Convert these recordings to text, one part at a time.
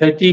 30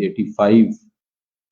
85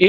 A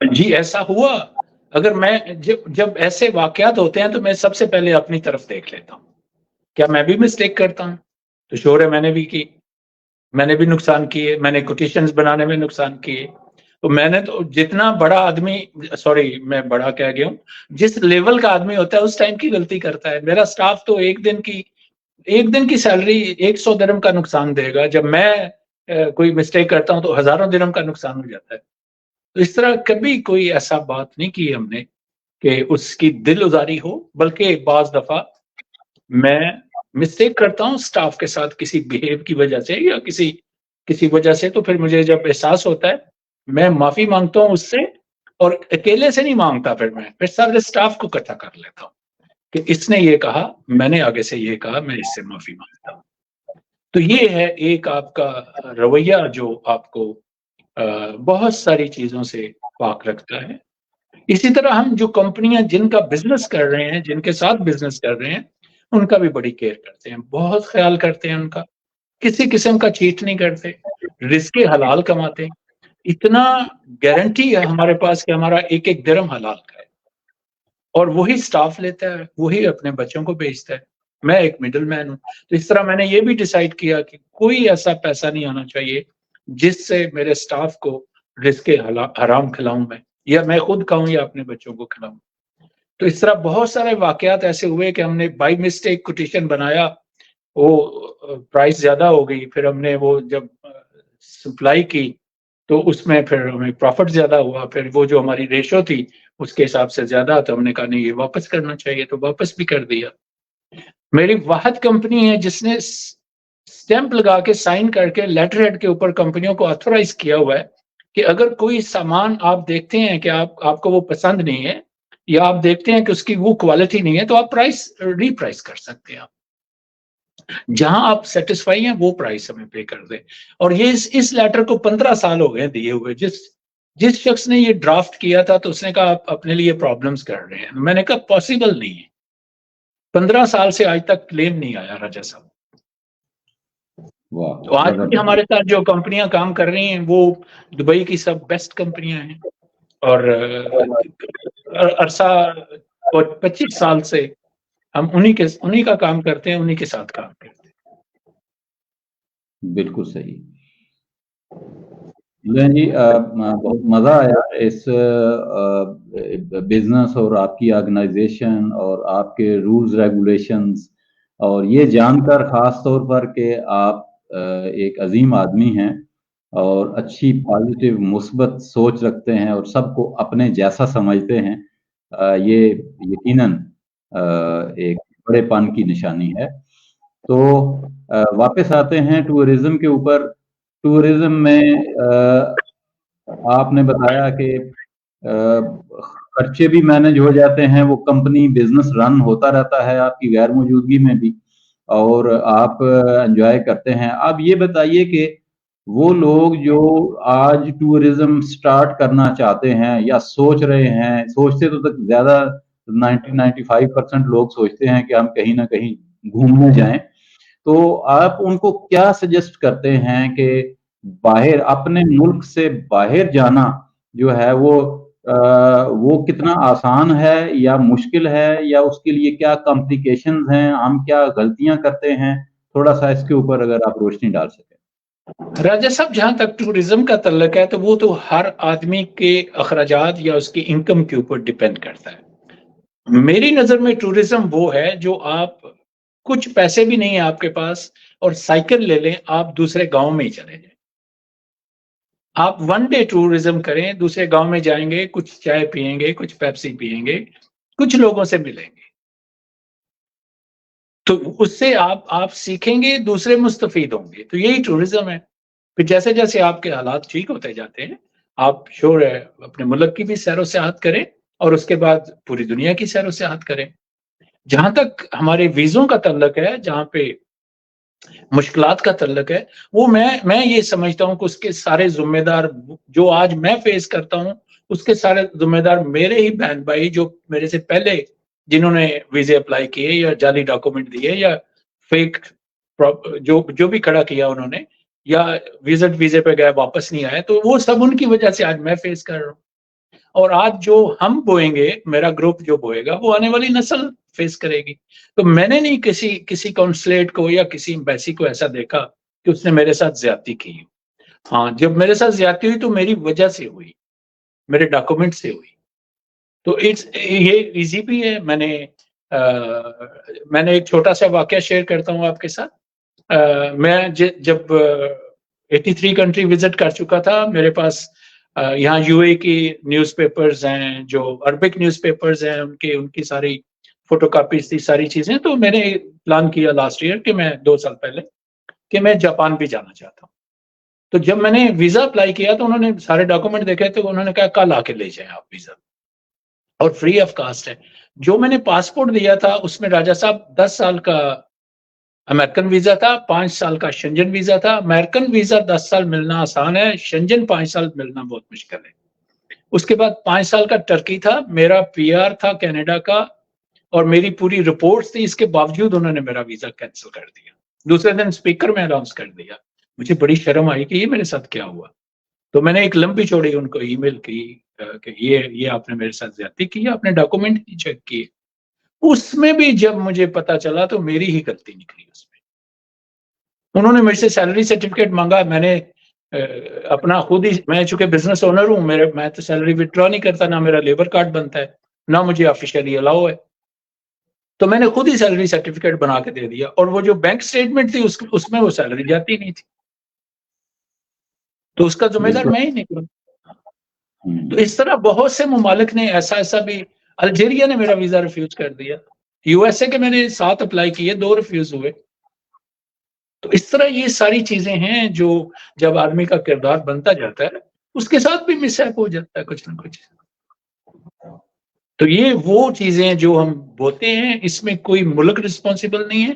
جی ایسا ہوا. اگر میں جب ایسے واقعات ہوتے ہیں تو میں سب سے پہلے اپنی طرف دیکھ لیتا ہوں, کیا میں بھی مسٹیک کرتا ہوں؟ تو شور ہے میں نے بھی کی, میں نے بھی نقصان کیے, میں نے کوٹیشنز بنانے میں نقصان کیے. تو میں نے تو جتنا بڑا آدمی, سوری میں بڑا کہہ گیا ہوں, جس لیول کا آدمی ہوتا ہے اس ٹائم کی غلطی کرتا ہے. میرا سٹاف تو ایک دن کی سیلری 100 درہم کا نقصان دے گا, جب میں کوئی مسٹیک کرتا ہوں تو ہزاروں درہم کا نقصان ہو جاتا ہے. تو اس طرح کبھی کوئی ایسا بات نہیں کی ہم نے کہ اس کی دل ازاری ہو, بلکہ بعض دفعہ میں مسٹیک کرتا ہوں سٹاف کے ساتھ کسی بیہیو کی وجہ سے یا کسی وجہ سے. تو پھر مجھے جب احساس ہوتا ہے میں معافی مانگتا ہوں اس سے, اور اکیلے سے نہیں مانگتا, پھر سارے سٹاف کو اکٹھا کر لیتا ہوں کہ اس نے یہ کہا, میں نے آگے سے یہ کہا, میں اس سے معافی مانگتا ہوں. تو یہ ہے ایک آپ کا رویہ جو آپ کو بہت ساری چیزوں سے پاک رکھتا ہے. اسی طرح ہم جو کمپنیاں جن کا بزنس کر رہے ہیں, جن کے ساتھ بزنس کر رہے ہیں, ان کا بھی بڑی کیئر کرتے ہیں, بہت خیال کرتے ہیں ان کا, کسی قسم کا چیٹ نہیں کرتے, رزق حلال کماتے ہیں. اتنا گارنٹی ہے ہمارے پاس کہ ہمارا ایک ایک درہم حلال کا ہے, اور وہی سٹاف لیتا ہے, وہی اپنے بچوں کو بھیجتا ہے. میں ایک مڈل مین ہوں. تو اس طرح میں نے یہ بھی ڈیسائیڈ کیا کہ کوئی ایسا پیسہ نہیں آنا چاہیے جس سے میرے سٹاف کو رزق حرام کھلاؤں میں, یا میں خود کھاؤں یا اپنے بچوں کو کھلاؤں. تو اس طرح بہت سارے واقعات ایسے ہوئے کہ ہم نے بائی مسٹیک کوٹیشن بنایا, وہ پرائس زیادہ ہو گئی, پھر ہم نے وہ جب سپلائی کی تو اس میں پھر ہمیں پروفٹ زیادہ ہوا, پھر وہ جو ہماری ریشو تھی اس کے حساب سے زیادہ, تو ہم نے کہا نہیں یہ واپس کرنا چاہیے, تو واپس بھی کر دیا. میری واحد کمپنی ہے جس نے سٹیمپ لگا کے سائن کر کے لیٹر ہیڈ کے اوپر کمپنیوں کو آتھورائز کیا ہوا ہے کہ اگر کوئی سامان آپ دیکھتے ہیں کہ آپ کو وہ پسند نہیں ہے, یا آپ دیکھتے ہیں کہ اس کی وہ کوالٹی نہیں ہے, تو آپ ری پرائس کر سکتے ہیں. آپ جہاں آپ سیٹسفائی ہیں وہ پرائس ہمیں پے کر دیں. اور یہ اس لیٹر کو 15 سال ہو گئے دیے ہوئے. جس شخص نے یہ ڈرافٹ کیا تھا تو اس نے کہا آپ اپنے لیے پرابلمز کر رہے ہیں. میں نے کہا پاسبل نہیں ہے, 15 سال سے آج تک کلیم نہیں آیا راجا صاحب. تو آج بھی ہمارے ساتھ جو کمپنیاں کام کر رہی ہیں وہ دبئی کی سب بیسٹ کمپنیاں ہیں, اور عرصہ 25 سال سے ہم انہی کا کام کرتے ہیں, انہی کے ساتھ کام کرتے ہیں. بالکل صحیح. جی بہت مزہ آیا اس بزنس اور آپ کی آرگنائزیشن اور آپ کے رولز ریگولیشنز, اور یہ جان کر خاص طور پر کہ آپ ایک عظیم آدمی ہیں اور اچھی پازیٹیو مثبت سوچ رکھتے ہیں اور سب کو اپنے جیسا سمجھتے ہیں. یہ یقیناً ایک بڑے پن کی نشانی ہے. تو واپس آتے ہیں ٹورزم کے اوپر. ٹورزم میں آپ نے بتایا کہ خرچے بھی مینج ہو جاتے ہیں, وہ کمپنی بزنس رن ہوتا رہتا ہے آپ کی غیر موجودگی میں بھی, اور آپ انجوائے کرتے ہیں. آپ یہ بتائیے کہ وہ لوگ جو آج ٹورزم سٹارٹ کرنا چاہتے ہیں یا سوچ رہے ہیں, سوچتے تو تک زیادہ 95% لوگ سوچتے ہیں کہ ہم کہیں نہ کہیں گھومنے جائیں, تو آپ ان کو کیا سجیسٹ کرتے ہیں کہ باہر اپنے ملک سے باہر جانا جو ہے وہ کتنا آسان ہے یا مشکل ہے, یا اس کے لیے کیا کمپلیکیشنز ہیں, ہم کیا غلطیاں کرتے ہیں, تھوڑا سا اس کے اوپر اگر آپ روشنی ڈال سکیں. راجہ صاحب جہاں تک ٹورزم کا تعلق ہے تو وہ تو ہر آدمی کے اخراجات یا اس کی انکم کے اوپر ڈیپینڈ کرتا ہے. میری نظر میں ٹورزم وہ ہے جو آپ کچھ پیسے بھی نہیں ہیں آپ کے پاس اور سائیکل لے لیں, آپ دوسرے گاؤں میں ہی چلے جائیں. آپ 1 ڈے ٹورزم کریں, دوسرے گاؤں میں جائیں گے, کچھ چائے پیئیں گے, کچھ پیپسی پیئیں گے, کچھ لوگوں سے ملیں گے, تو اس سے آپ سیکھیں گے, دوسرے مستفید ہوں گے. تو یہی ٹورزم ہے. پھر جیسے جیسے آپ کے حالات ٹھیک ہوتے جاتے ہیں, آپ شور ہے اپنے ملک کی بھی سیر و سیاحت کریں اور اس کے بعد پوری دنیا کی سیر و سیاحت کریں. جہاں تک ہمارے ویزوں کا تعلق ہے, جہاں پہ مشکلات کا تعلق ہے, وہ میں یہ سمجھتا ہوں کہ اس کے سارے ذمہ دار جو آج میں فیس کرتا ہوں, اس کے سارے ذمہ دار میرے ہی بہن بھائی جو میرے سے پہلے جنہوں نے ویزے اپلائی کیے یا جعلی ڈاکومنٹ دیے یا فیک جو بھی کھڑا کیا انہوں نے, یا وزٹ ویزے پہ گئے واپس نہیں آئے, تو وہ سب ان کی وجہ سے آج میں فیس کر رہا ہوں. اور آج جو ہم بوئیں گے, میرا گروپ جو بوئے گا, وہ آنے والی نسل فیس کرے گی. تو میں نے نہیں کسی کونسلیٹ کو یا کسی ایمبیسی کو ایسا دیکھا کہ اس نے میرے ساتھ زیادتی کی. ہاں, جب میرے ساتھ زیادتی ہوئی تو میری وجہ سے ہوئی, میرے ڈاکومنٹ سے ہوئی. تو یہ ایزی بھی ہے. میں نے ایک چھوٹا سا واقعہ شیئر کرتا ہوں آپ کے ساتھ. میں جب 83 کنٹری وزٹ کر چکا تھا, میرے پاس یہاں یو اے کی نیوز پیپرز ہیں, جو عربک نیوز پیپرز ہیں, ان کی ساری فوٹو کاپیز تھی, ساری چیزیں. تو میں نے پلان کیا لاسٹ ایئر کہ میں 2 سال پہلے کہ میں جاپان بھی جانا چاہتا ہوں. تو جب میں نے ویزا اپلائی کیا تو انہوں نے سارے ڈاکومنٹ دیکھے, تو انہوں نے کہا کل آ کے لے جائیں آپ ویزا, اور فری آف کاسٹ ہے. جو میں نے پاسپورٹ دیا تھا اس میں راجا صاحب 10 سال کا امریکن ویزا تھا, 5 سال کا شنجن ویزا تھا. امریکن ویزا 10 سال ملنا آسان ہے, شنجن 5 سال ملنا بہت مشکل ہے. اس کے بعد 5 سال کا ٹرکی تھا, میرا پی آر تھا کینیڈا کا, اور میری پوری رپورٹس تھی. اس کے باوجود انہوں نے میرا ویزا کینسل کر دیا. دوسرے دن اسپیکر میں اناؤنس کر دیا. مجھے بڑی شرم آئی کہ یہ میرے ساتھ کیا ہوا. تو میں نے ایک لمبی چوڑی ان کو ای میل کی کہ یہ آپ نے میرے ساتھ زیادتی کی, آپ نے ڈاکومنٹ نہیں چیک کیے. اس میں بھی جب مجھے پتا چلا تو میری ہی غلطی نکلی. اس میں انہوں نے میرے سے سیلری سرٹیفکیٹ مانگا. میں نے اپنا خود ہی, میں چونکہ بزنس اونر ہوں, میں تو سیلری وتڈرا نہیں کرتا, نہ میرا لیبر کارڈ بنتا ہے, نہ مجھے آفیشیلی الاؤ ہے. تو میں نے خود ہی سیلری سرٹیفکیٹ بنا کے دے دیا, اور وہ جو بینک اسٹیٹمنٹ تھی اس میں وہ سیلری جاتی نہیں تھی. تو اس کا ذمہ دار میں ہی نکلا. تو اس طرح بہت سے ممالک نے ایسا بھی, الجیریا نے میرا ویزا ریفیوز کر دیا. یو ایس اے کے میں نے 7 اپلائی کیے, 2 ریفیوز ہوئے. تو اس طرح یہ ساری چیزیں ہیں جو جب آدمی کا کردار بنتا جاتا ہے اس کے ساتھ بھی مس ہیپ ہو جاتا ہے کچھ نہ کچھ. تو یہ وہ چیزیں جو ہم بولتے ہیں, اس میں کوئی ملک رسپانسیبل نہیں ہے,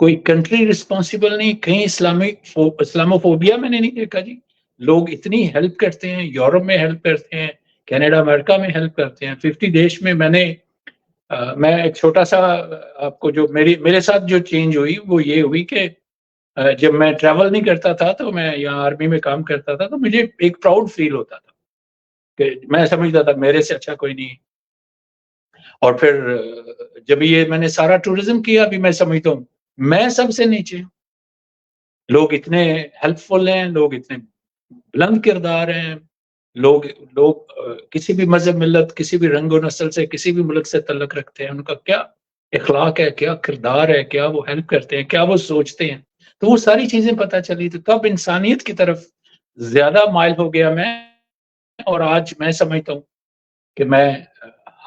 کوئی کنٹری رسپانسیبل نہیں. کہیں اسلاموفوبیا میں نے نہیں دیکھا جی. لوگ اتنی ہیلپ کرتے ہیں, یورپ میں ہیلپ کرتے ہیں, کینیڈا امریکہ میں ہیلپ کرتے ہیں. 50 دیش میں میں ایک چھوٹا سا آپ کو, جو میرے ساتھ جو چینج ہوئی وہ یہ ہوئی کہ جب میں ٹریول نہیں کرتا تھا, تو میں یہاں آرمی میں کام کرتا تھا, تو مجھے ایک پراؤڈ فیل ہوتا تھا کہ میں سمجھتا تھا میرے سے اچھا کوئی نہیں. اور پھر جب یہ میں نے سارا ٹورزم کیا, ابھی میں سمجھتا ہوں میں سب سے نیچے ہوں. لوگ اتنے ہیلپ فل ہیں, لوگ اتنے بلند کردار ہیں, لوگ کسی بھی مذہب ملت, کسی بھی رنگ و نسل سے, کسی بھی ملک سے تعلق رکھتے ہیں. ان کا کیا اخلاق ہے, کیا کردار ہے, کیا وہ ہیلپ کرتے ہیں, کیا وہ سوچتے ہیں. تو وہ ساری چیزیں پتہ چلی. تو تب انسانیت کی طرف زیادہ مائل ہو گیا میں, اور آج میں سمجھتا ہوں کہ میں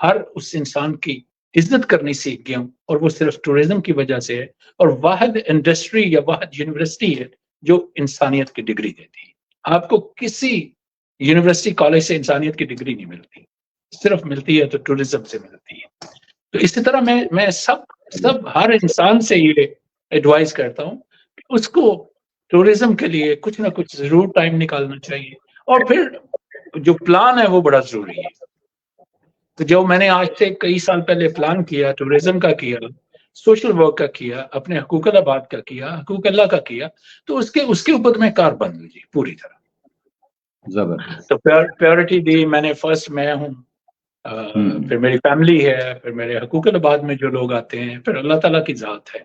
ہر اس انسان کی عزت کرنی سیکھ گیا ہوں, اور وہ صرف ٹورزم کی وجہ سے ہے. اور واحد انڈسٹری یا واحد یونیورسٹی ہے جو انسانیت کی ڈگری دیتی ہے. آپ کو کسی یونیورسٹی کالج سے انسانیت کی ڈگری نہیں ملتی, صرف ملتی ہے تو ٹورزم سے ملتی ہے. تو اسی طرح میں سب ہر انسان سے یہ ایڈوائز کرتا ہوں کہ اس کو ٹورزم کے لیے کچھ نہ کچھ ضرور ٹائم نکالنا چاہیے. اور پھر جو پلان ہے وہ بڑا ضروری ہے. تو جو میں نے آج سے کئی سال پہلے پلان کیا, ٹورزم کا کیا, سوشل ورک کا کیا, اپنے حقوق العباد کا کیا, حقوق اللہ کا کیا, تو اس کے اوپر میں کار بند ہوں جی پوری طرح. تو پیورٹی دی میں نے. فرسٹ میں ہوں, پھر میری فیملی ہے, پھر میرے حقوق العباد میں جو لوگ آتے ہیں, پھر اللہ تعالیٰ کی ذات ہے.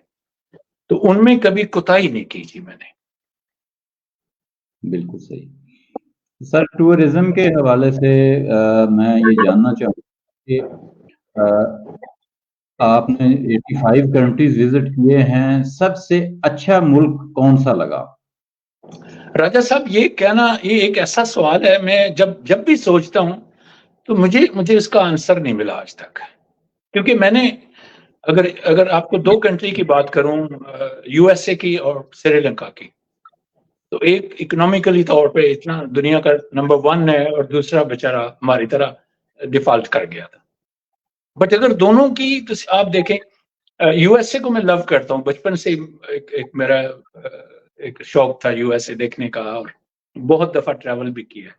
تو ان میں کبھی کوتاہی نہیں کی جی میں نے. بالکل صحیح. سر, ٹورزم کے حوالے سے میں یہ جاننا چاہوں گا کہ آپ نے 85 کنٹریز وزٹ کیے ہیں, سب سے اچھا ملک کون سا لگا؟ راجا صاحب یہ کہنا, یہ ایک ایسا سوال ہے, میں جب بھی سوچتا ہوں تو مجھے اس کا آنسر نہیں ملا آج تک. کیونکہ میں نے اگر آپ کو 2 کنٹری کی بات کروں, یو ایس اے کی اور سری لنکا کی, تو ایک اکنامیکلی طور پہ اتنا دنیا کا نمبر 1 ہے, اور دوسرا بیچارہ ہماری طرح ڈیفالٹ کر گیا تھا. بٹ اگر دونوں کی تو آپ دیکھیں, یو ایس اے کو میں لو کرتا ہوں, بچپن سے ایک میرا ایک شوق تھا یو ایس اے دیکھنے کا, اور بہت دفعہ ٹریول بھی کیا.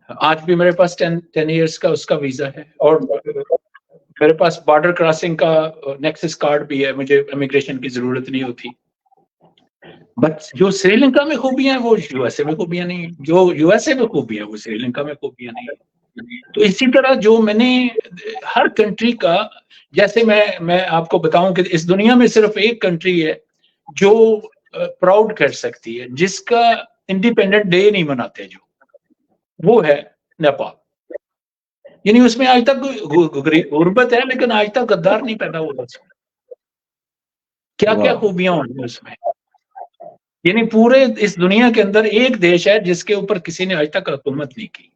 آج بھی میرے پاس 10 ایئرس کا اس کا ویزا ہے, اور میرے پاس بارڈر کراسنگ کا نیکسس کارڈ بھی ہے, مجھے امیگریشن کی ضرورت نہیں ہوتی. بٹ جو سری لنکا میں خوبیاں ہیں وہ یو ایس اے میں خوبیاں نہیں ہیں, جو یو ایس اے میں خوبیاں ہیں وہ سری لنکا میں خوبیاں نہیں ہیں. تو اسی طرح جو میں نے ہر کنٹری کا، جیسے میں آپ کو بتاؤں کہ اس دنیا میں صرف ایک کنٹری ہے جو پراؤڈ کر سکتی ہے، جس کا انڈیپینڈنٹ ڈے نہیں مناتے، جو وہ ہے نیپال. یعنی اس میں آج تک غربت ہے لیکن آج تک غدار نہیں پیدا ہوا اس میں. کیا کیا خوبیاں ہوئی اس میں. یعنی پورے اس دنیا کے اندر ایک دیش ہے جس کے اوپر کسی نے آج تک حکومت نہیں کی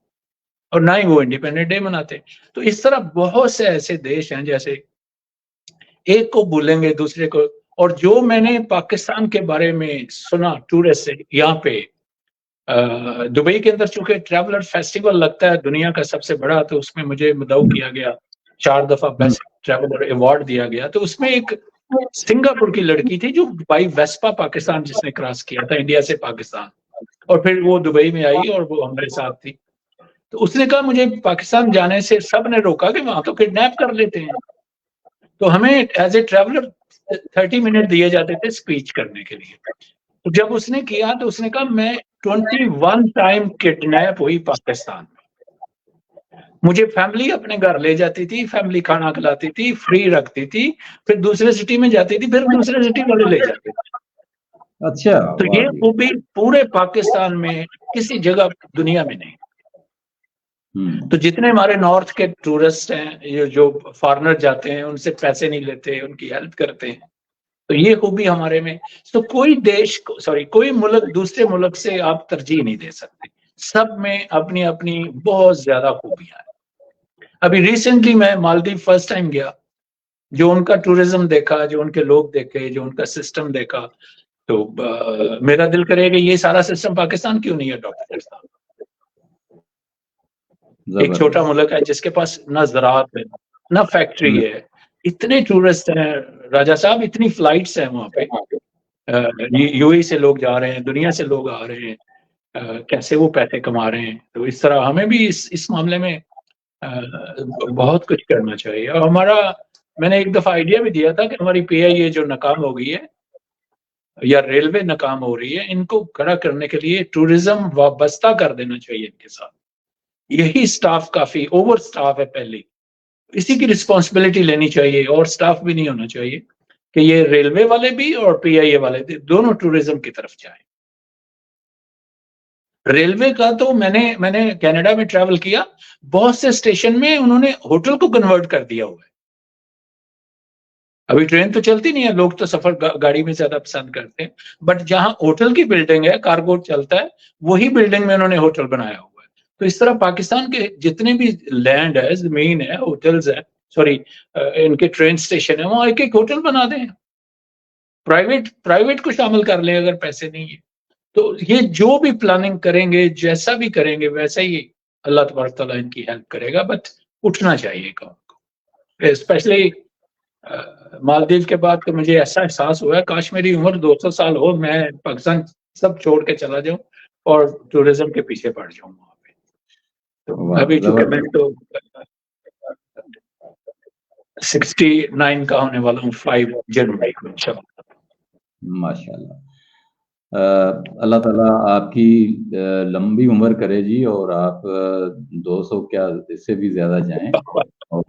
اور نہ ہی وہ انڈیپینڈنٹ ڈے مناتے. تو اس طرح بہت سے ایسے دیش ہیں، جیسے ایک کو بھولیں گے دوسرے کو. اور جو میں نے پاکستان کے بارے میں سنا ٹورسٹ سے یہاں پہ دبئی کے اندر، چونکہ ٹریولر فیسٹیول لگتا ہے دنیا کا سب سے بڑا، تو اس میں مجھے مدعو کیا گیا، 4 دفعہ بیسٹ ٹریولر ایوارڈ دیا گیا. تو اس میں ایک سنگاپور کی لڑکی تھی جو بائی ویسپا پاکستان جس نے کراس کیا تھا انڈیا سے پاکستان، اور پھر وہ دبئی میں آئی اور وہ ہمارے ساتھ تھی. تو اس نے کہا مجھے پاکستان جانے سے سب نے روکا کہ وہاں تو کڈنیپ کر لیتے ہیں. تو ہمیں ایز اے ٹریولر 30 منٹ دیے جاتے تھے اسپیچ کرنے کے لیے. تو جب اس نے کیا تو اس نے کہا میں 21 ٹائم کڈنیپ ہوئی پاکستان میں. مجھے فیملی اپنے گھر لے جاتی تھی، فیملی کھانا کھلاتی تھی، فری رکھتی تھی، پھر دوسرے سٹی میں جاتی تھی، پھر دوسرے سٹی والے لے جاتے تھے. اچھا. تو یہ خوبی پورے پاکستان میں کسی جگہ دنیا میں نہیں. تو جتنے ہمارے نارتھ کے ٹورسٹ ہیں، جو فارنر جاتے ہیں، ان سے پیسے نہیں لیتے، ان کی ہیلپ کرتے ہیں. تو یہ خوبی ہمارے میں. تو کوئی دیش کوئی ملک دوسرے ملک سے آپ ترجیح نہیں دے سکتے. سب میں اپنی اپنی بہت زیادہ خوبیاں ہیں. ابھی ریسنٹلی میں مالدیو فرسٹ ٹائم گیا، جو ان کا ٹورزم دیکھا، جو ان کے لوگ دیکھے، جو ان کا سسٹم دیکھا، تو میرا دل کرے کہ یہ سارا سسٹم پاکستان کیوں نہیں اڈاپٹ کرتا. ایک چھوٹا ملک ہے جس کے پاس نہ زراعت ہے، نہ فیکٹری ہے، اتنے ٹورسٹ ہیں راجہ صاحب، اتنی فلائٹس ہیں وہاں پہ، یو اے سے لوگ جا رہے ہیں، دنیا سے لوگ آ رہے ہیں، کیسے وہ پیسے کما رہے ہیں. تو اس طرح ہمیں بھی اس معاملے میں بہت کچھ کرنا چاہیے. اور میں نے ایک دفعہ آئیڈیا بھی دیا تھا کہ ہماری پی آئی اے جو ناکام ہو گئی ہے یا ریلوے ناکام ہو رہی ہے، ان کو کھڑا کرنے کے لیے ٹورزم وابستہ کر دینا چاہیے ان کے ساتھ. یہی سٹاف کافی اوور سٹاف ہے پہلے، اسی کی رسپانسبلٹی لینی چاہیے، اور سٹاف بھی نہیں ہونا چاہیے کہ یہ ریلوے والے بھی اور پی آئی اے والے بھی دونوں ٹورزم کی طرف جائیں. ریلوے کا تو میں نے کینیڈا میں ٹریول کیا، بہت سے اسٹیشن میں انہوں نے ہوٹل کو کنورٹ کر دیا ہوا ہے. ابھی ٹرین تو چلتی نہیں ہے، لوگ تو سفر گاڑی میں زیادہ پسند کرتے ہیں، بٹ جہاں ہوٹل کی بلڈنگ ہے، کارگو چلتا ہے، وہی بلڈنگ میں انہوں نے ہوٹل بنایا ہوا ہے. تو اس طرح پاکستان کے جتنے بھی لینڈ ہے، زمین ہے، ہوٹلز ہے، ان کے ٹرین اسٹیشن ہے، وہاں ایک ایک ہوٹل بنا دیں، پرائیویٹ کو شامل کر لیں اگر پیسے نہیں ہے. تو یہ جو بھی پلاننگ کریں گے، جیسا بھی کریں گے، ویسا ہی اللہ تبارک تعالیٰ ان کی ہیلپ کرے گا. بٹ اٹھنا چاہیے قوم کو. اسپیشلی مالدیو کے بعد تو مجھے ایسا احساس ہوا ہے کاش میری عمر 200 سال ہو، میں پاکستان سب چھوڑ کے چلا جاؤں اور ٹورزم کے پیچھے پڑ جاؤں وہاں پہ. تو ابھی چونکہ میں تو 69 کا ہونے والا ہوں 5 جنوری کو انشاءاللہ. ماشاءاللہ. اللہ تعالیٰ آپ کی لمبی عمر کرے جی، اور آپ 200 کیا اس سے بھی زیادہ جائیں اور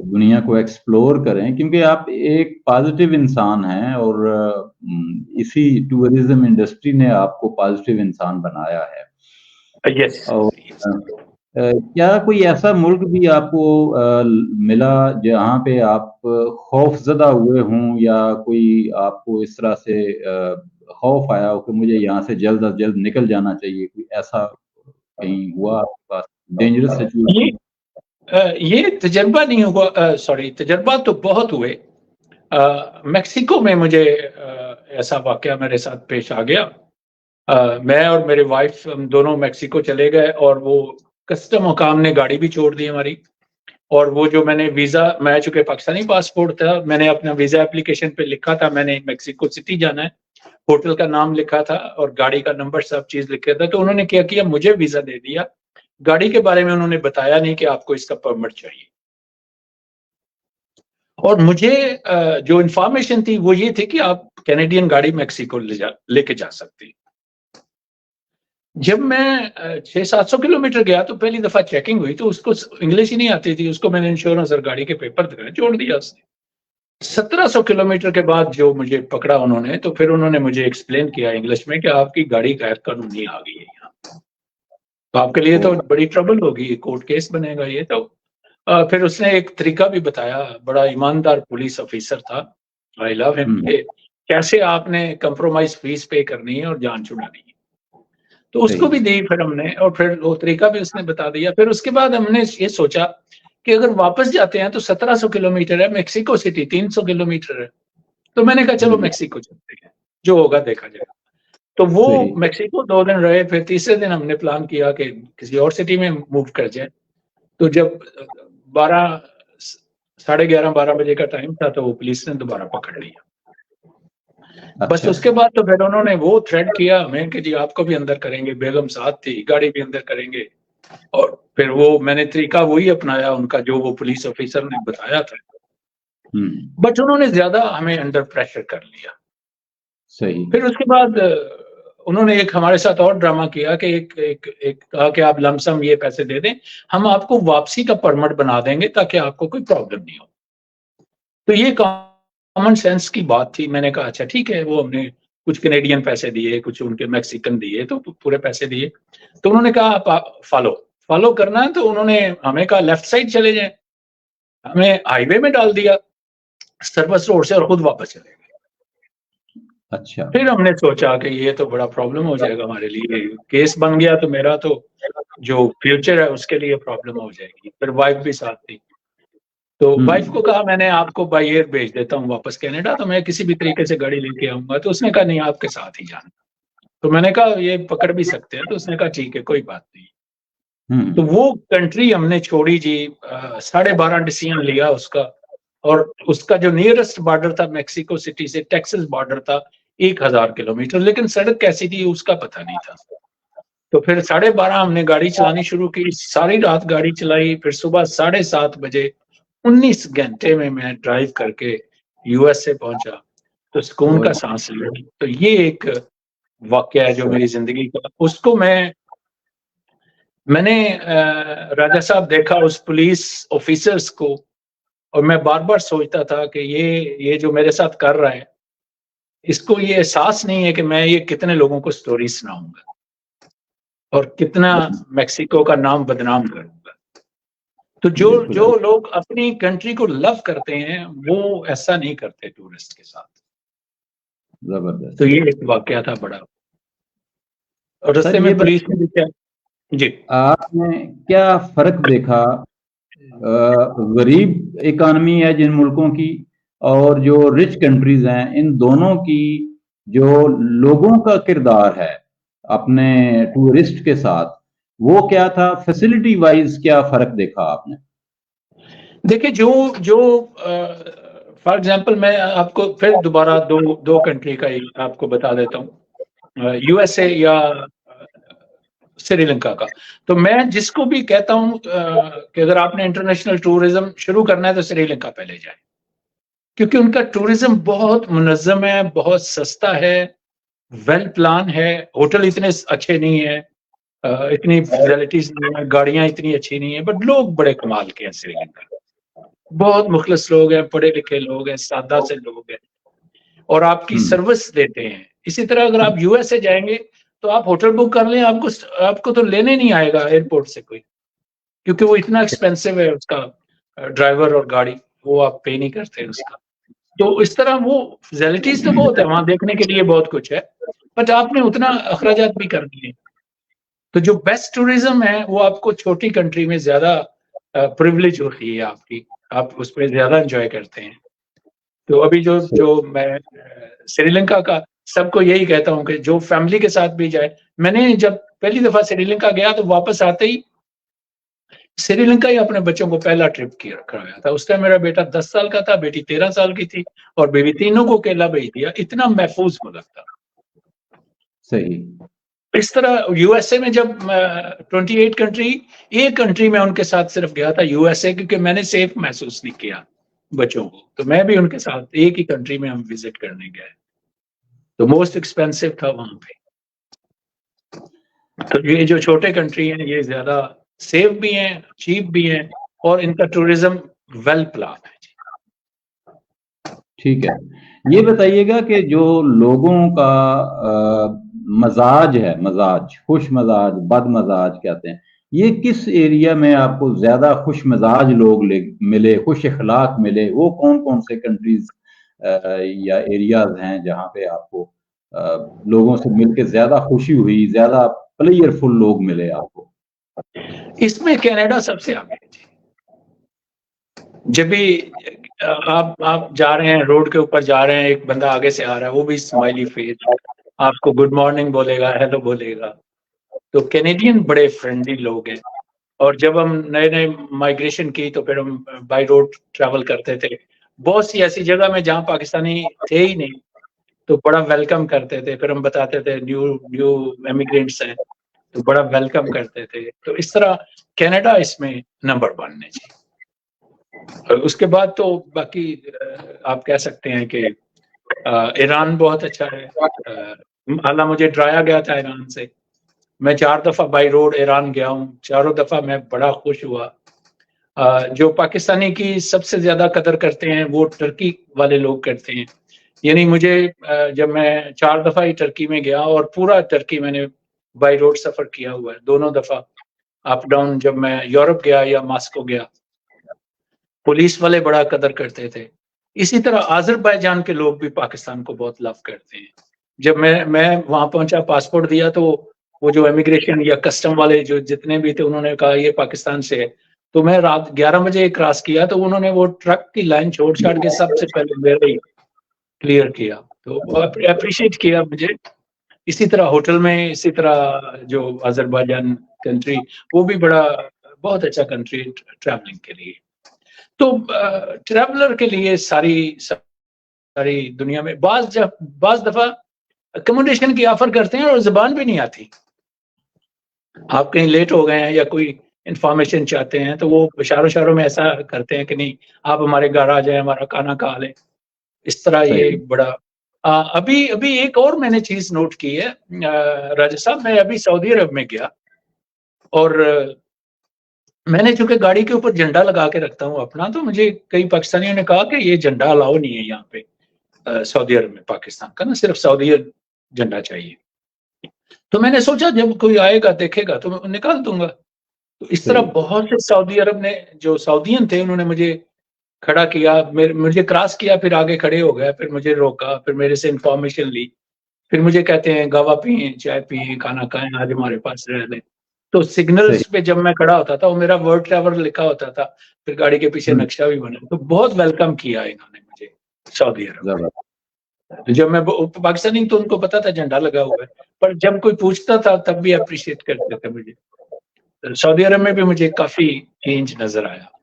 دنیا کو ایکسپلور کریں، کیونکہ آپ ایک پازیٹیو انسان ہیں اور اسی ٹورزم انڈسٹری نے آپ کو پازیٹیو انسان بنایا ہے. اور کیا کوئی ایسا ملک بھی آپ کو ملا جہاں پہ آپ خوف زدہ ہوئے ہوں، یا کوئی آپ کو اس طرح سے خوف آیا ہو کہ مجھے یہاں سے جلد از جلد نکل جانا چاہیے؟ کوئی ایسا کہیں ہوا آپ کے پاس ڈینجرس سچویشن؟ یہ تجربہ نہیں ہوا، تجربات تو بہت ہوئے. میکسیکو میں مجھے ایسا واقعہ میرے ساتھ پیش آ گیا. میں اور میرے وائف ہم دونوں میکسیکو چلے گئے، اور وہ کسٹم حکام نے گاڑی بھی چھوڑ دی ہماری. اور وہ جو میں نے ویزا، میں چونکہ پاکستانی پاسپورٹ تھا، میں نے اپنا ویزا اپلیکیشن پہ لکھا تھا میں نے میکسیکو سٹی جانا ہے، ہوٹل کا نام لکھا تھا اور گاڑی کا نمبر سب چیز لکھا تھا. تو انہوں نے کیا کیا، مجھے ویزا دے دیا، گاڑی کے بارے میں انہوں نے بتایا نہیں کہ آپ کو اس کا پرمٹ چاہیے. اور مجھے جو انفارمیشن تھی وہ یہ تھی کہ آپ کینیڈین گاڑی میکسیکو لے کے جا سکتے. جب میں 600-700 کلومیٹر گیا تو پہلی دفعہ چیکنگ ہوئی تو اس کو انگلش ہی نہیں آتی تھی، اس کو میں نے انشورنس اور گاڑی کے پیپر دکھائے، چھوڑ دیا اس نے۔ 1700 کلومیٹر کے بعد جو مجھے پکڑا انہوں نے، تو پھر انہوں نے مجھے ایکسپلین کیا انگلش میں کہ آپ کی گاڑی غیر قانونی آ گئی ہے یہاں، تو آپ کے لیے تو بڑی ٹربل ہوگی، کورٹ کیس بنے گا یہ تو۔ پھر اس نے ایک طریقہ بھی بتایا، بڑا ایماندار پولیس آفیسر تھا، آئی لو ہم، کہ کیسے آپ نے کمپرومائز فیس پے کرنی ہے اور جان چھڑانی ہے، تو اس کو بھی دی پھر ہم نے، اور پھر وہ طریقہ بھی اس نے بتا دیا۔ پھر اس کے بعد ہم نے یہ سوچا کہ اگر واپس جاتے ہیں تو 1700 کلومیٹر ہے، میکسیکو سٹی 300 کلومیٹر ہے، تو میں نے کہا چلو میکسیکو چلتے ہیں، جو ہوگا دیکھا جائے گا۔ تو وہ میکسیکو 2 دن رہے، پھر تیسرے دن ہم نے پلان کیا کہ کسی اور سٹی میں موو کر جائیں۔ تو جب 11:30 بجے کا ٹائم تھا تو وہ پولیس نے دوبارہ پکڑ لیا۔ بس اس کے بعد تو پھر انہوں نے وہ تھریڈ کیا ہمیں کہ جی آپ کو بھی اندر کریں گے، بیگم ساتھ تھی، گاڑی بھی اندر کریں گے، اور پھر وہ میں نے طریقہ وہی اپنایا ان کا جو وہ پولیس آفیسر نے بتایا تھا، بٹ انہوں نے زیادہ ہمیں انڈر پریشر کر لیا۔ پھر اس کے بعد انہوں نے ایک ہمارے ساتھ اور ڈرامہ کیا کہ ایک کہا کہ آپ لمسم یہ پیسے دے دیں، ہم آپ کو واپسی کا پرمٹ بنا دیں گے تاکہ آپ کو کوئی پرابلم نہیں ہو۔ تو یہ کامن سینس کی بات تھی، میں نے کہا اچھا ٹھیک ہے، وہ ہم نے کچھ کینیڈین پیسے دیے، کچھ ان کے میکسیکن دیے، تو پورے پیسے دیے۔ تو انہوں نے کہا آپ فالو کرنا ہے، تو انہوں نے ہمیں کہا لیفٹ سائڈ چلے جائیں، ہمیں ہائی وے میں ڈال دیا سروس روڈ سے، اور خود واپس چلے گئے۔ اچھا، پھر ہم نے سوچا کہ یہ تو بڑا پرابلم ہو جائے گا ہمارے لیے، کیس بن گیا تو میرا تو جو فیوچر ہے اس کے لیے پرابلم ہو جائے گی۔ پھر وائف بھی ساتھ تھی، تو وائف کو کہا میں نے آپ کو بائی ایئر بھیج دیتا ہوں واپس کینیڈا، تو میں کسی بھی طریقے سے گاڑی لے کے آؤں گا۔ تو اس نے کہا نہیں، آپ کے ساتھ ہی جانا۔ تو میں نے کہا یہ پکڑ بھی سکتے ہیں، تو اس نے کہا ٹھیک ہے کوئی بات نہیں۔ تو وہ کنٹری ہم نے چھوڑی جی، 12.5 ڈیسیژن لیا اس کا، اور اس کا جو نیئرسٹ بارڈر تھا میکسیکو سٹی سے ٹیکسس بارڈر تھا 1000 کلومیٹر، لیکن سڑک کیسی تھی اس کا پتہ نہیں تھا۔ تو پھر 12:30 ہم نے گاڑی چلانی شروع کی، ساری رات گاڑی چلائی، پھر صبح 7:30 بجے 19 گھنٹے میں ڈرائیو کر کے یو ایس اے پہنچا، تو سکون کا سانس لیا۔ تو یہ ایک واقعہ ہے جو میری زندگی کا، اس کو میں نے راجہ صاحب دیکھا اس پولیس آفیسرز کو، اور میں بار بار سوچتا تھا کہ یہ جو میرے ساتھ کر رہا ہے، اس کو یہ احساس نہیں ہے کہ میں یہ کتنے لوگوں کو سٹوری سناؤں گا اور کتنا میکسیکو کا نام بدنام کروں گا۔ تو جو لوگ اپنی کنٹری کو لو کرتے ہیں وہ ایسا نہیں کرتے ٹورسٹ کے ساتھ۔ زبردست۔ تو یہ ایک واقعہ تھا بڑا، اور رستے میں پولیس نے بھی کیا۔ جی، آپ نے کیا فرق دیکھا غریب اکانومی ہے جن ملکوں کی اور جو رچ کنٹریز ہیں، ان دونوں کی جو لوگوں کا کردار ہے اپنے ٹورسٹ کے ساتھ، وہ کیا تھا؟ فیسلٹی وائز کیا فرق دیکھا آپ نے؟ دیکھیں جو فار ایگزامپل میں آپ کو پھر دوبارہ دو کنٹری کا آپ کو بتا دیتا ہوں، یو ایس اے یا سری لنکا کا۔ تو میں جس کو بھی کہتا ہوں کہ اگر آپ نے انٹرنیشنل ٹورزم شروع کرنا ہے تو سری لنکا پہلے جائیں، کیونکہ ان کا ٹورزم بہت منظم ہے، بہت سستا ہے، ویل پلان ہے، ہوٹل اتنے اچھے نہیں ہیں، اتنی فیسلٹیز نہیں ہیں، گاڑیاں اتنی اچھی نہیں ہیں، بٹ لوگ بڑے کمال کے ہیں۔ سری لنکا بہت مخلص لوگ ہیں، پڑھے لکھے لوگ ہیں، سادہ سے لوگ ہیں، اور آپ کی سروس دیتے ہیں۔ اسی طرح اگر آپ یو ایس اے جائیں گے تو آپ ہوٹل بک کر لیں، آپ کو تو لینے نہیں آئے گا ایئرپورٹ سے کوئی، کیونکہ وہ اتنا ایکسپینسو ہے، اس کا ڈرائیور اور گاڑی وہ آپ پے نہیں کرتے اس کا۔ تو اس طرح وہ فیسلٹیز تو بہت ہے وہاں، دیکھنے کے لیے بہت کچھ ہے، بٹ آپ نے اتنا اخراجات بھی کر دیے۔ تو جو بیسٹ ٹورزم ہے وہ آپ کو چھوٹی کنٹری میں زیادہ پریویلیج ہوتی ہے، آپ اس میں زیادہ انجوائے کرتے ہیں۔ تو ابھی جو میں سری لنکا کا سب کو یہی کہتا ہوں کہ جو فیملی کے ساتھ بھی جائے، میں نے جب پہلی دفعہ سری لنکا گیا تو واپس آتے ہی سری لنکا ہی اپنے بچوں کو پہلا ٹرپ کرایا تھا۔ اس ٹائم میرا بیٹا 10 سال کا تھا، بیٹی 13 سال کی تھی، اور بیوی، تینوں کو اکیلا بھیج دیا، اتنا محفوظ ملک تھا۔ صحیح۔ اس طرح یو ایس اے میں جب 28 کنٹری، ایک کنٹری میں ان کے ساتھ صرف گیا تھا یو ایس اے، کیونکہ میں نے سیف محسوس نہیں کیا بچوں کو، تو میں بھی ان کے ساتھ ایک ہی کنٹری میں ہم وزٹ کرنے گئے، تو موسٹ ایکسپینسو تھا وہاں پہ۔ تو یہ جو چھوٹے کنٹری ہیں یہ زیادہ سیف بھی ہیں، چیپ بھی ہیں، اور ان کا ٹورزم ویل پلان ہے. ٹھیک ہے، یہ بتائیے گا کہ جو لوگوں کا مزاج ہے، مزاج خوش مزاج بد مزاج کہتے ہیں، یہ کس ایریا میں آپ کو زیادہ خوش مزاج لوگ ملے، خوش اخلاق ملے؟ وہ کون کون سے کنٹریز یا ایریاز ہیں جہاں پہ آپ کو لوگوں سے مل کے زیادہ خوشی ہوئی، زیادہ پلیئر فل لوگ ملے آپ کو؟ اس میں کینیڈا سب سے آگے ہے. جب بھی آپ جا رہے ہیں، روڈ کے اوپر جا رہے ہیں، ایک بندہ آگے سے آ رہا ہے، وہ بھی اسمائلی فیس، آپ کو گڈ مارننگ بولے گا، ہیلو بولے گا. تو کینیڈین بڑے فرینڈلی لوگ ہیں. اور جب ہم نئے نئے مائگریشن کی تو پھر ہم بائی روڈ ٹریول کرتے تھے بہت سی ایسی جگہ میں جہاں پاکستانی تھے ہی نہیں، تو بڑا ویلکم کرتے تھے. پھر ہم بتاتے تھے نیو ایمیگرینٹس ہیں، تو بڑا ویلکم کرتے تھے. تو اس طرح کینیڈا اس میں نمبر 1 ہے جی. اس کے بعد تو باقی آپ کہہ سکتے ہیں کہ ایران بہت اچھا ہے. حالانکہ مجھے ڈرایا گیا تھا ایران سے. میں 4 دفعہ بائی روڈ ایران گیا ہوں، چاروں دفعہ میں بڑا خوش ہوا. جو پاکستانی کی سب سے زیادہ قدر کرتے ہیں وہ ٹرکی والے لوگ کرتے ہیں. یعنی مجھے جب میں 4 دفعہ ہی ٹرکی میں گیا، اور پورا ٹرکی میں نے بائی روڈ سفر کیا ہوا ہے، دونوں دفعہ اپ ڈاؤن. جب میں یورپ گیا یا ماسکو گیا، پولیس والے بڑا قدر کرتے تھے. اسی طرح آذربائیجان کے لوگ بھی پاکستان کو بہت لو کرتے ہیں. جب میں وہاں پہنچا، پاسپورٹ دیا، تو وہ جو امیگریشن یا کسٹم والے جو جتنے بھی تھے انہوں نے کہا یہ پاکستان سے ہے. تو میں رات 11 بجے کراس کیا تو انہوں نے وہ ٹرک کی لائن چھوڑ چھاڑ کے سب سے پہلے میرے ہی کلیئر کیا. تو اپریشیٹ کیا مجھے. اسی طرح ہوٹل میں، اسی طرح جو آذربائیجان کنٹری، وہ بھی بہت اچھا کنٹری ٹریولنگ کے لیے. تو ٹریولر کے لیے ساری دنیا میں بعض دفعہ اکوموڈیشن کی آفر کرتے ہیں اور زبان بھی نہیں آتی. آپ کہیں لیٹ ہو گئے ہیں یا کوئی انفارمیشن چاہتے ہیں تو وہ اشاروں میں ایسا کرتے ہیں کہ نہیں آپ ہمارے گھر آ جائیں، ہمارا کھانا کھا لیں. اس طرح یہ بڑا ابھی ایک اور میں نے چیز نوٹ کی ہے راجہ صاحب. میں ابھی سعودی عرب میں گیا، اور میں نے چونکہ گاڑی کے اوپر جھنڈا لگا کے رکھتا ہوں اپنا، تو مجھے کئی پاکستانیوں نے کہا کہ یہ جھنڈا الاؤ نہیں ہے یہاں پہ سعودی عرب میں، پاکستان کا نا صرف سعودی جھنڈا چاہیے. تو میں نے سوچا جب کوئی آئے گا دیکھے گا تو میں نکال دوں گا. تو اس طرح بہت سے سعودی عرب نے جو سعودین تھے انہوں نے مجھے کھڑا کیا، مجھے کراس کیا، پھر آگے کھڑے ہو گیا، پھر مجھے روکا، پھر میرے سے انفارمیشن لی، پھر مجھے کہتے ہیں گاوا پئیں، چائے پئیں، کھانا کھائیں، آج ہمارے پاس رہ لیں. تو سگنلز پہ جب میں کھڑا ہوتا تھا وہ میرا ورلڈ ٹریول لکھا ہوتا تھا، پھر گاڑی کے پیچھے نقشہ بھی بنا. تو بہت ویلکم کیا انہوں نے مجھے سعودی عرب. جب میں پاکستانی تو ان کو پتا تھا جھنڈا لگا ہوا ہے، پر جب کوئی پوچھتا تھا تب بھی اپریشیٹ کرتے تھے مجھے. سعودی عرب میں بھی مجھے کافی چینج نظر آیا.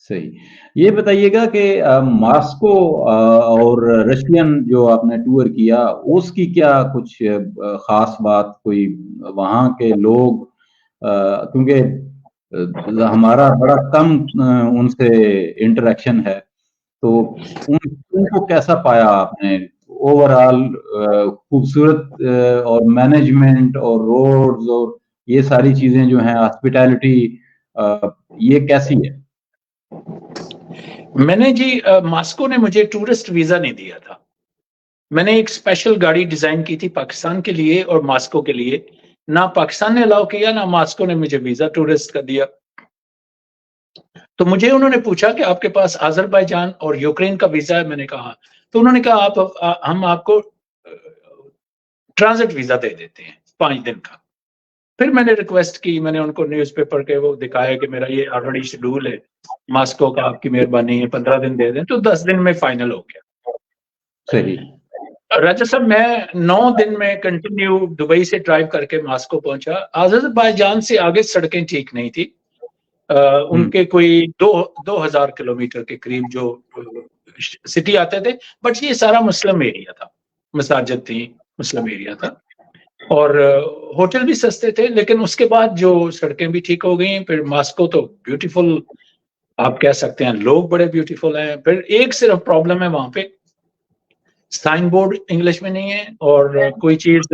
صحیح. یہ بتائیے گا کہ ماسکو اور رشین جو آپ نے ٹور کیا اس کی کیا کچھ خاص بات، کوئی وہاں کے لوگ، کیونکہ ہمارا بڑا کم ان سے انٹریکشن ہے، تو ان کو کیسا پایا آپ نے؟ اوور آل خوبصورت اور مینجمنٹ اور روڈز اور یہ ساری چیزیں جو ہیں، ہاسپٹیلٹی یہ کیسی ہے؟ میں نے جی ماسکو نے مجھے ٹورسٹ ویزا نہیں دیا تھا. میں نے ایک اسپیشل گاڑی ڈیزائن کی تھی پاکستان کے لیے اور ماسکو کے لیے. نہ پاکستان نے الاؤ کیا، نہ ماسکو نے مجھے ویزا ٹورسٹ کا دیا. تو مجھے انہوں نے پوچھا کہ آپ کے پاس آذربائیجان اور یوکرین کا ویزا ہے؟ میں نے کہا. تو انہوں نے کہا ہم آپ کو ٹرانزٹ ویزا دے دیتے ہیں 5 دن کا. پھر میں نے ریکویسٹ کی، میں نے ان کو نیوز پیپر کے وہ دکھایا کہ میرا یہ آلریڈی شیڈول ہے ماسکو کا، آپ کی مہربانی ہے 15 دن دے دیں. تو 10 دن میں فائنل ہو گیا. صحیح. راجہ صاحب میں 9 دن میں کنٹینیو دبئی سے ڈرائیو کر کے ماسکو پہنچا. آذربائیجان سے آگے سڑکیں ٹھیک نہیں تھی. ان کے کوئی 2000 کلومیٹر کے قریب جو سٹی آتے تھے، بٹ یہ سارا مسلم ایریا تھا، مساجد تھی، مسلم ایریا تھا، اور ہوٹل بھی سستے تھے. لیکن اس کے بعد جو سڑکیں بھی ٹھیک ہو گئی. پھر ماسکو تو بیوٹیفل آپ کہہ سکتے ہیں، لوگ بڑے بیوٹیفل ہیں. پھر ایک صرف پرابلم ہے وہاں پہ، سائن بورڈ انگلش میں نہیں ہے، اور کوئی چیز